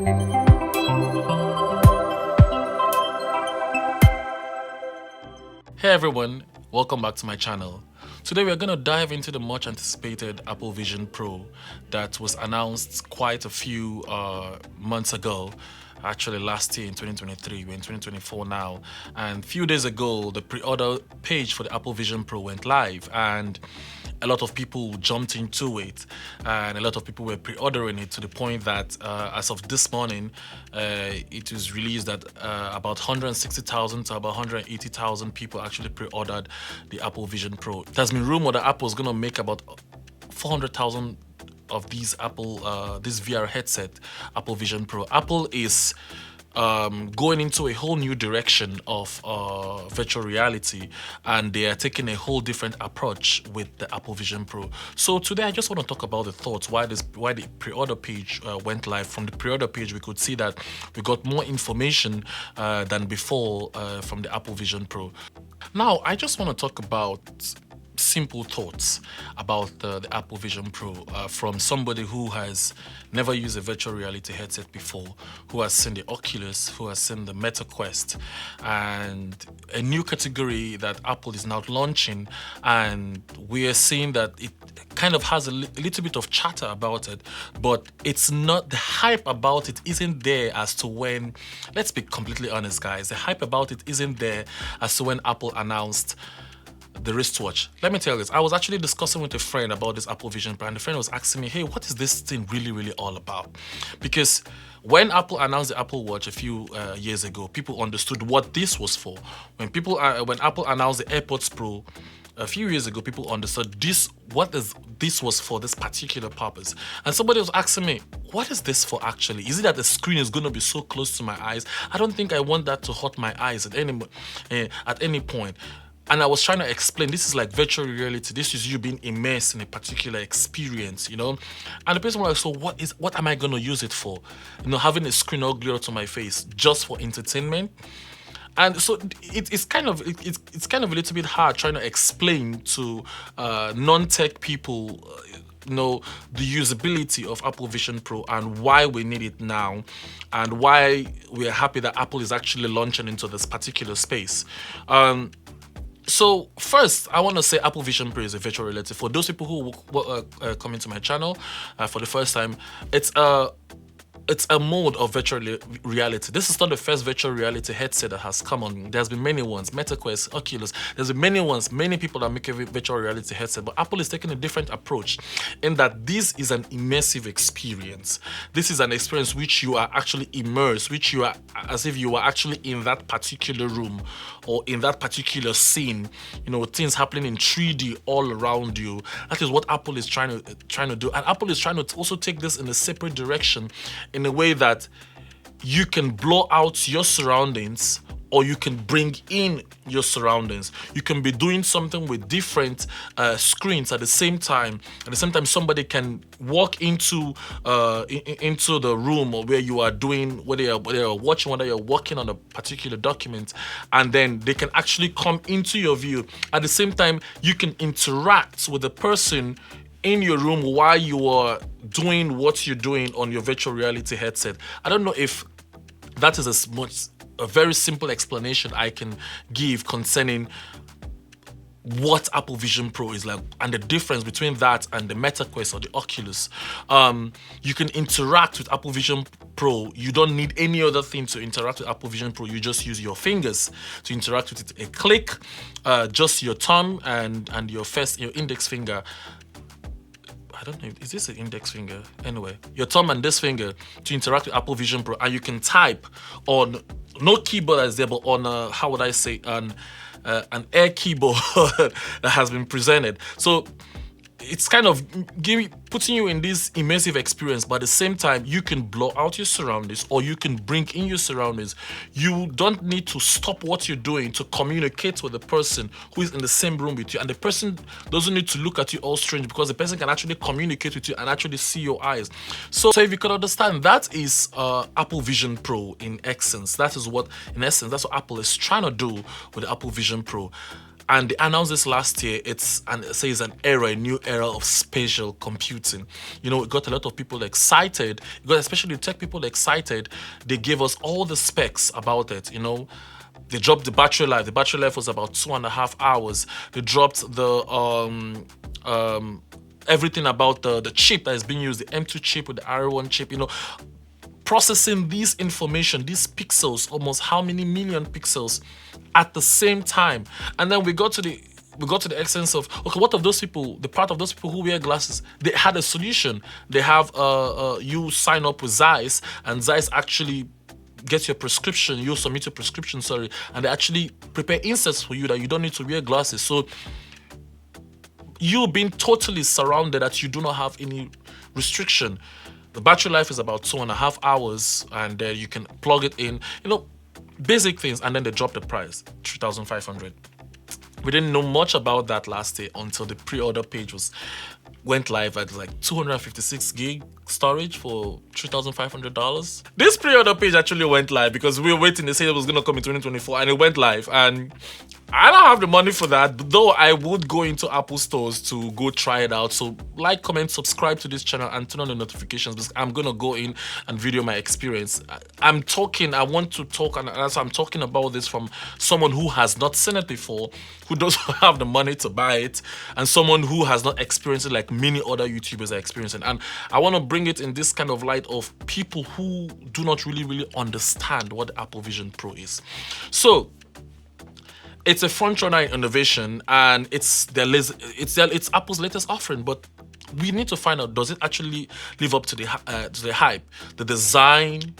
Hey everyone, welcome back to my channel. Today we're going to dive into the much anticipated Apple Vision Pro that was announced quite a few months ago. Actually last year in 2023, we're in 2024 now, and a few days ago the pre-order page for the Apple Vision Pro went live, and a lot of people jumped into it, and a lot of people were pre-ordering it to the point that as of this morning it was released that about 160,000 to about 180,000 people actually pre-ordered the Apple Vision Pro. It has been rumored that Apple is going to make about 400,000 of these this VR headset, Apple Vision Pro. Apple is going into a whole new direction of virtual reality, and they are taking a whole different approach with the Apple Vision Pro. So today I just want to talk about the thoughts why the pre-order page went live. From the pre-order page we could see that we got more information than before from the Apple Vision Pro. Now I just want to talk about simple thoughts about the Apple Vision Pro from somebody who has never used a virtual reality headset before, who has seen the Oculus, who has seen the Meta Quest, and a new category that Apple is now launching, and we are seeing that it kind of has a little bit of chatter about it, but it's not, the hype about it isn't there as to when, let's be completely honest guys, the hype about it isn't there as to when Apple announced the wristwatch. Let me tell you this, I was actually discussing with a friend about this Apple Vision Pro, and the friend was asking me, hey, what is this thing really all about? Because when Apple announced the Apple Watch a few years ago, people understood what this was for. When Apple announced the AirPods Pro a few years ago, people understood this was for, this particular purpose. And somebody was asking me, what is this for actually? Is it that the screen is going to be so close to my eyes? I don't think I want that to hurt my eyes at any point. And I was trying to explain, this is like virtual reality. This is you being immersed in a particular experience, you know? And the person was like, so what am I going to use it for? You know, having a screen all glued to my face just for entertainment? And so it's kind of a little bit hard trying to explain to non-tech people, you know, the usability of Apple Vision Pro and why we need it now, and why we are happy that Apple is actually launching into this particular space. So first, I want to say Apple Vision Pro is a virtual reality. For those people who come into my channel for the first time, it's a mode of virtual reality. This is not the first virtual reality headset that has come on. There's been many ones, Meta Quest, Oculus. There's been many ones, many people that make a virtual reality headset, but Apple is taking a different approach in that this is an immersive experience. This is an experience which you are actually immersed, which you are as if you are actually in that particular room or in that particular scene, you know, things happening in 3D all around you. That is what Apple is trying to do. And Apple is trying to also take this in a separate direction, in a way that you can blow out your surroundings or you can bring in your surroundings. You can be doing something with different screens at the same time. At the same time, somebody can walk into the room or where you are doing, whether you're watching, whether you're working on a particular document, and then they can actually come into your view. At the same time, you can interact with the person in your room while you are doing what you're doing on your virtual reality headset. I don't know if that is a very simple explanation I can give concerning what Apple Vision Pro is like, and the difference between that and the Meta Quest or the Oculus. You can interact with Apple Vision Pro. You don't need any other thing to interact with Apple Vision Pro. You just use your fingers to interact with it. A click, just your thumb and your index finger. I don't know, is this an index finger? Anyway, your thumb and this finger to interact with Apple Vision Pro, and you can type on, no keyboard is there, but on how would I say, an air keyboard that has been presented. So it's kind of putting you in this immersive experience, but at the same time, you can blow out your surroundings or you can bring in your surroundings. You don't need to stop what you're doing to communicate with the person who is in the same room with you, and the person doesn't need to look at you all strange, because the person can actually communicate with you and actually see your eyes. So if you can understand, that is Apple Vision Pro in essence. That is what, in essence, that's what Apple is trying to do with the Apple Vision Pro. and they announced this last year. It says an era, a new era of spatial computing. You know, it got a lot of people excited. It got especially tech people excited. They gave us all the specs about it. You know, they dropped the battery life. The battery life was about 2.5 hours. They dropped the everything about the chip that is being used, the M2 chip with the R1 chip. You know, processing this information, these pixels, almost how many million pixels at the same time. And then we got to the essence of, okay, what of those people, the part of those people who wear glasses, they had a solution. They have you sign up with Zeiss, and Zeiss actually gets your prescription, you submit your prescription, sorry, and they actually prepare inserts for you that you don't need to wear glasses. So you being totally surrounded, that you do not have any restriction. The battery life is about 2.5 hours, and then you can plug it in, you know, basic things. And then they dropped the price, 3,500. We didn't know much about that last year until the pre-order page went live at like 256 gig storage for $3,500. This pre-order page actually went live because we were waiting. They said it was going to come in 2024, and it went live. And I don't have the money for that, though I would go into Apple stores to go try it out. So like, comment, subscribe to this channel, and turn on the notifications, because I'm going to go in and video my experience. I want to talk, and as I'm talking about this from someone who has not seen it before, who doesn't have the money to buy it, and someone who has not experienced it like many other YouTubers are experiencing. And I want to bring it in this kind of light of people who do not really understand what the Apple Vision Pro is. So it's a frontrunner in innovation, and it's Apple's latest offering. But we need to find out, does it actually live up to the hype? The design,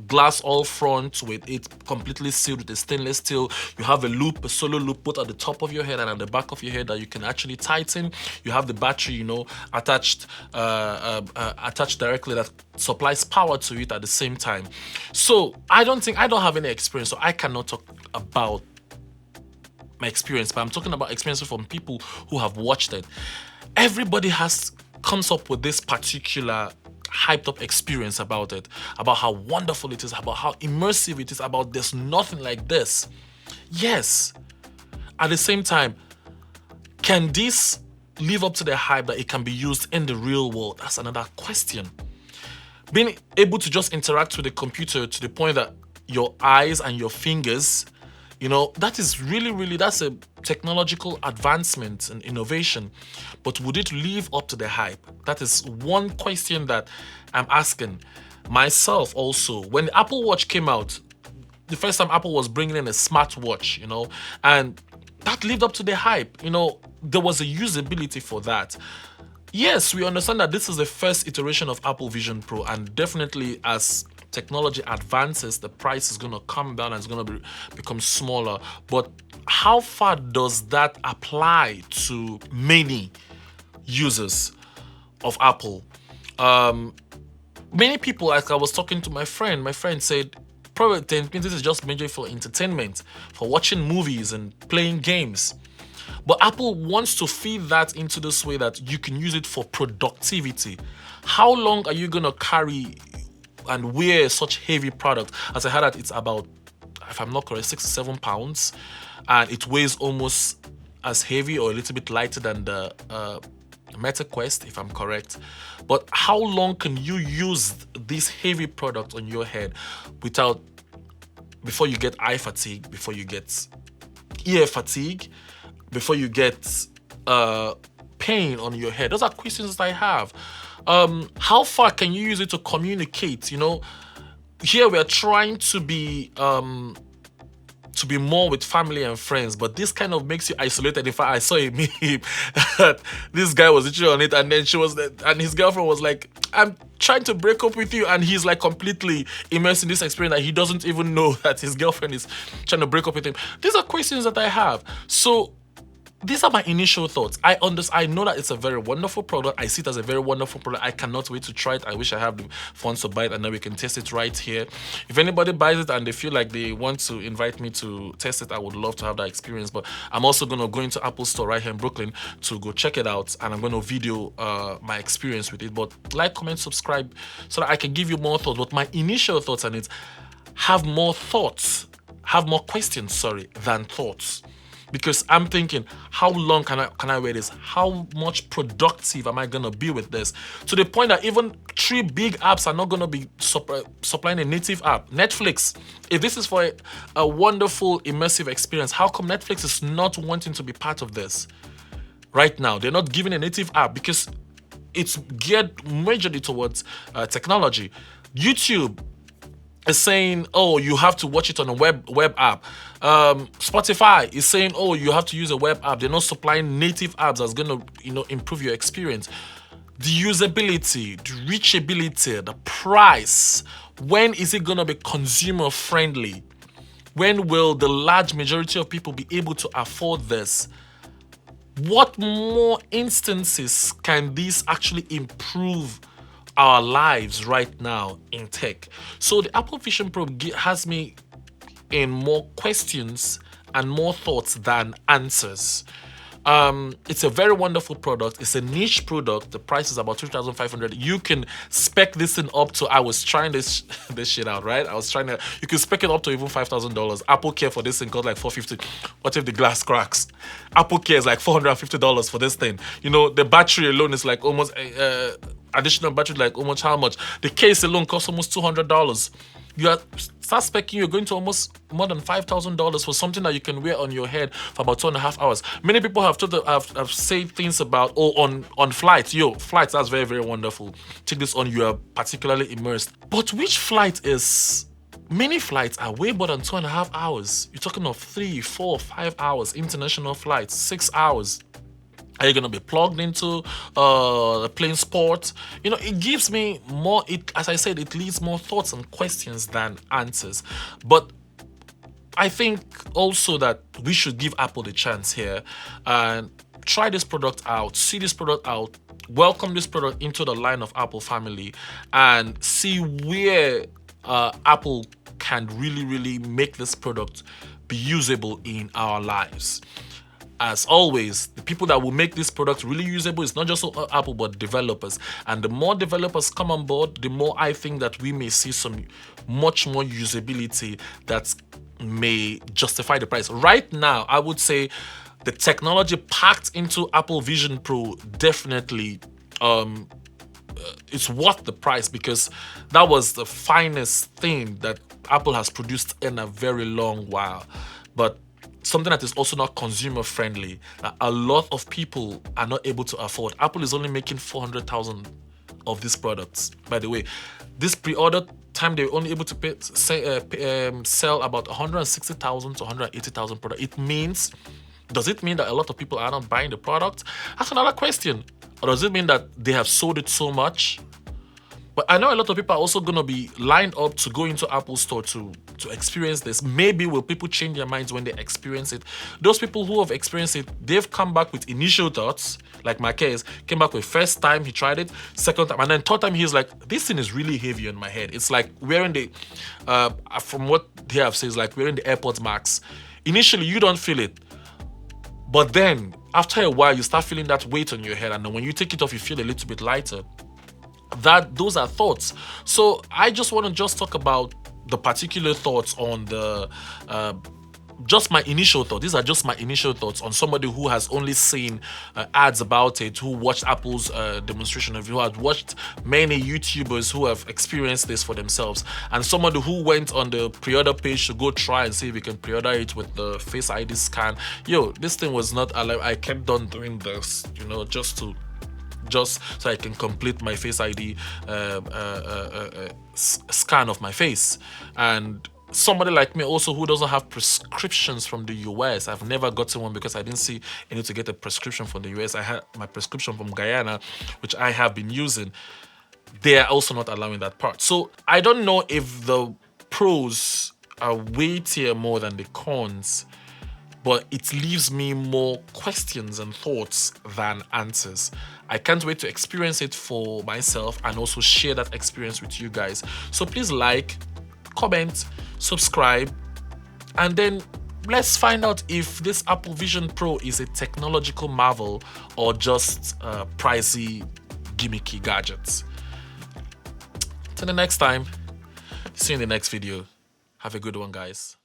glass all front with it completely sealed with a stainless steel. You have a solo loop both at the top of your head and at the back of your head that you can actually tighten. You have the battery, you know, attached directly, that supplies power to it at the same time. So I don't have any experience, so I cannot talk about my experience, but I'm talking about experiences from people who have watched it. Everybody comes up with this particular hyped up experience about it, about how wonderful it is, about how immersive it is, about there's nothing like this. Yes. At the same time, can this live up to the hype that it can be used in the real world? That's another question. Being able to just interact with the computer to the point that your eyes and your fingers, you know, that is really, that's a technological advancement and innovation. But would it live up to the hype? That is one question that I'm asking myself also. When the Apple Watch came out, the first time Apple was bringing in a smartwatch, you know, and that lived up to the hype. You know, there was a usability for that. Yes, we understand that this is the first iteration of Apple Vision Pro, and definitely as technology advances, the price is going to come down and it's going to become smaller. But how far does that apply to many users of Apple? Many people, like I was talking to my friend said, probably this is just mainly for entertainment, for watching movies and playing games. But Apple wants to feed that into this way that you can use it for productivity. How long are you going to carry and wear such heavy product? As I heard that it's about, if I'm not correct, 6 to 7 pounds, and it weighs almost as heavy or a little bit lighter than the Meta Quest, if I'm correct. But how long can you use this heavy product on your head before you get eye fatigue, before you get ear fatigue, before you get pain on your head? Those are questions that I have. How far can you use it to communicate? You know, here we are trying to be more with family and friends, but this kind of makes you isolated. In fact, I saw a meme that this guy was literally on it, and then and his girlfriend was like, I'm trying to break up with you, and he's like completely immersed in this experience that he doesn't even know that his girlfriend is trying to break up with him. These are questions that I have. So these are my initial thoughts. I know that it's a very wonderful product. I see it as a very wonderful product. I cannot wait to try it. I wish I have the funds to buy it, and then we can test it right here. If anybody buys it and they feel like they want to invite me to test it, I would love to have that experience. But I'm also going to go into Apple Store right here in Brooklyn to go check it out, and I'm going to video my experience with it. But like, comment, subscribe so that I can give you more thoughts. But my initial thoughts on it, have more questions, than thoughts. because I'm thinking, how long can I wear this? How much productive am I gonna be with this? To the point that even 3 big apps are not gonna be supplying a native app. Netflix, if this is for a wonderful immersive experience, how come Netflix is not wanting to be part of this right now? They're not giving a native app because it's geared majorly towards technology. YouTube is saying, oh, you have to watch it on a web app. Spotify is saying, oh, you have to use a web app. They're not supplying native apps that's gonna, improve your experience. The usability, the reachability, the price. When is it gonna be consumer friendly? When will the large majority of people be able to afford this? What more instances can this actually improve our lives right now in tech? So the Apple Vision Pro has me in more questions and more thoughts than answers. It's a very wonderful product. It's a niche product. The price is about $2,500. You can spec this thing up to, I was trying this shit out, right? You can spec it up to even $5,000. Apple Care for this thing costs like $450. What if the glass cracks? Apple Care is like $450 for this thing. The battery alone is like almost, additional battery, like almost how much? The case alone costs almost $200. Start specking, you're going to almost more than $5,000 for something that you can wear on your head for about 2.5 hours. Many people have said things about, on flights. Flights, that's very, very wonderful. Take this on, you are particularly immersed. But which flight is... Many flights are way more than 2.5 hours. You're talking of 3, 4, 5 hours. International flights, 6 hours. Are you going to be plugged into playing sport? It gives me more, as I said, it leaves more thoughts and questions than answers. But I think also that we should give Apple the chance here and try this product out, see this product out, welcome this product into the line of Apple family, and see where Apple can really, really make this product be usable in our lives. As always, the people that will make this product really usable is not just Apple, but developers. And the more developers come on board, the more I think that we may see some much more usability that may justify the price. Right now, I would say the technology packed into Apple Vision Pro definitely it's worth the price, because that was the finest thing that Apple has produced in a very long while. But something that is also not consumer friendly, that a lot of people are not able to afford. Apple is only making 400,000 of these products. By the way, this pre-order time, they were only able to sell about 160,000 to 180,000 products. Does it mean that a lot of people are not buying the product? That's another question. Or does it mean that they have sold it so much? But I know a lot of people are also going to be lined up to go into Apple Store to experience this. Maybe will people change their minds when they experience it? Those people who have experienced it, they've come back with initial thoughts, like my case, came back with first time he tried it, second time, and then third time he's like, this thing is really heavy on my head. It's like wearing the, from what they have said, it's like wearing the AirPods Max. Initially, you don't feel it. But then, after a while, you start feeling that weight on your head, and then when you take it off, you feel a little bit lighter. Those are thoughts. So I just want to talk about the particular thoughts on the just my initial thought. These are just my initial thoughts on somebody who has only seen ads about it, who watched Apple's demonstration of it, who had watched many YouTubers who have experienced this for themselves, and somebody who went on the pre-order page to go try and see if we can pre-order it with the Face ID scan. This thing was not alive. I kept on doing this, just so I can complete my Face ID scan of my face. And somebody like me also who doesn't have prescriptions from the US, I've never gotten one because I didn't see I need to get a prescription from the US. I had my prescription from Guyana, which I have been using. They are also not allowing that part. So I don't know if the pros are weightier more than the cons, but it leaves me more questions and thoughts than answers. I can't wait to experience it for myself and also share that experience with you guys. So please like, comment, subscribe, and then let's find out if this Apple Vision Pro is a technological marvel or just pricey, gimmicky gadgets. Till the next time, see you in the next video. Have a good one, guys.